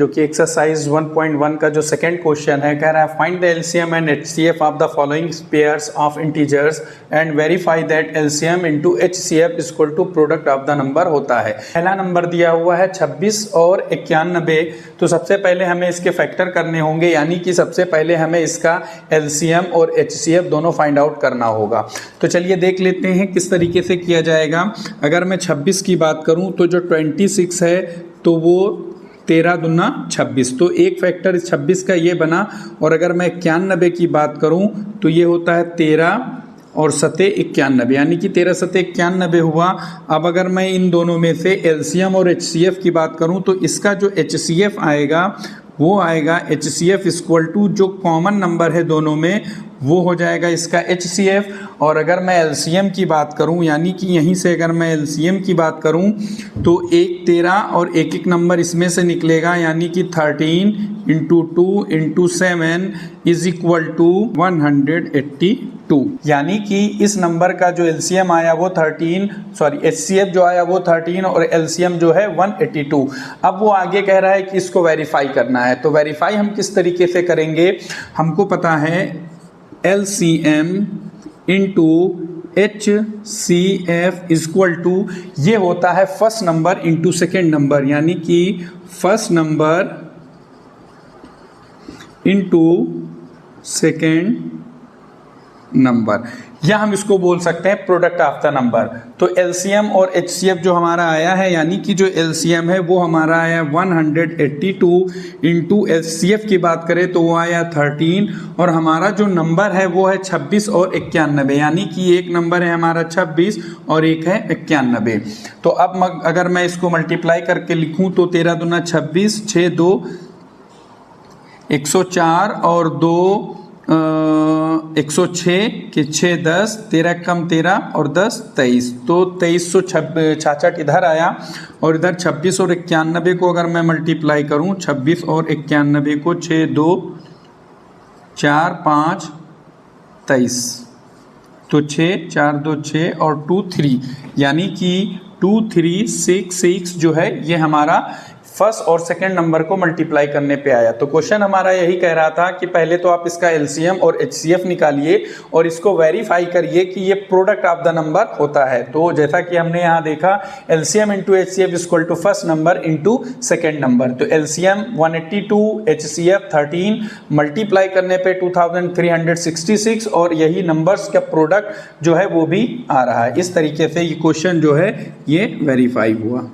जो कि एक्सरसाइज 1.1 का जो सेकंड क्वेश्चन है, कह रहा है find the LCM and HCF of the following pairs of integers and verify that LCM into HCF equal to product of the number होता है। पहला नंबर दिया हुआ है 26 और 91, तो सबसे पहले हमें इसके फैक्टर करने होंगे, यानी कि सबसे पहले हमें इसका एलसीएम और एचसीएफ दोनों फाइंड आउट करना होगा। तो चलिए देख लेते हैं किस तरीके से किया जाएगा। अगर मैं 26 की बात करूं तो जो 26 है तो वो 13 दूना 26, तो एक फैक्टर 26 का ये बना। और अगर मैं 91 की बात करूं तो ये होता है 13 और 7 91, यानी कि 13 7 91 हुआ। अब अगर मैं इन दोनों में से एलसीएम और एचसीएफ की बात करूं तो इसका जो एचसीएफ आएगा वो आएगा एचसीएफ इक्वल टू जो कॉमन नंबर है दोनों में वो हो जाएगा इसका एचसीएफ। और अगर मैं एलसीएम की बात करूं, यानी कि यहीं से अगर मैं एलसीएम की बात करूं तो 1 13 और एक नंबर इसमें से निकलेगा, यानी कि 13 into 2 into 7 is equal to 182, यानी कि इस नंबर का जो एलसीएम आया वो एचसीएफ जो आया वो 13 और एलसीएम जो है 182। अब वो आगे कह रहा है कि इसको वेरीफाई करना है, तो वेरीफाई हम किस तरीके से करेंगे। हमको पता है LCM into HCF equal to ये होता है first number into second number, यानी कि first number into second number, या हम इसको बोल सकते हैं प्रोडक्ट ऑफ द नंबर। तो एलसीएम और एचसीएफ जो हमारा आया है, यानी कि जो एलसीएम है वो हमारा आया 182 इंटू एचसीएफ की बात करें तो वो आया 13 और हमारा जो नंबर है वो है 26 और 91, यानी कि एक नंबर है हमारा 26 और एक है 91। तो अब अगर मैं इसको मल्टीप्लाई करके लिखूं तो 13 दूना 26, 6 2 104 और 2 106 के 6 10, 13 कम 13 और 10 23, तो 2366 इधर आया। और इधर 26 और 91 को अगर मैं मल्टीप्लाई करूं, 26 और 91 को 6 2 4 5 23, तो 6 4 2 6 और 2 3, यानी कि 2366 जो है ये हमारा फर्स्ट और सेकंड नंबर को मल्टीप्लाई करने पे आया। तो क्वेश्चन हमारा यही कह रहा था कि पहले तो आप इसका एलसीएम और एचसीएफ निकालिए और इसको वेरीफाई करिए कि ये प्रोडक्ट ऑफ द नंबर होता है। तो जैसा कि हमने यहाँ देखा LCM into HCF equal to first number into second number, तो एलसीएम 182, एचसीएफ 13, मल्टीप्लाई करने पे 2366 और यही नंबर्स का प्रोडक्ट जो है वो भी आ रहा है। इस तरीके से ये क्वेश्चन जो है ये वेरीफाई हुआ।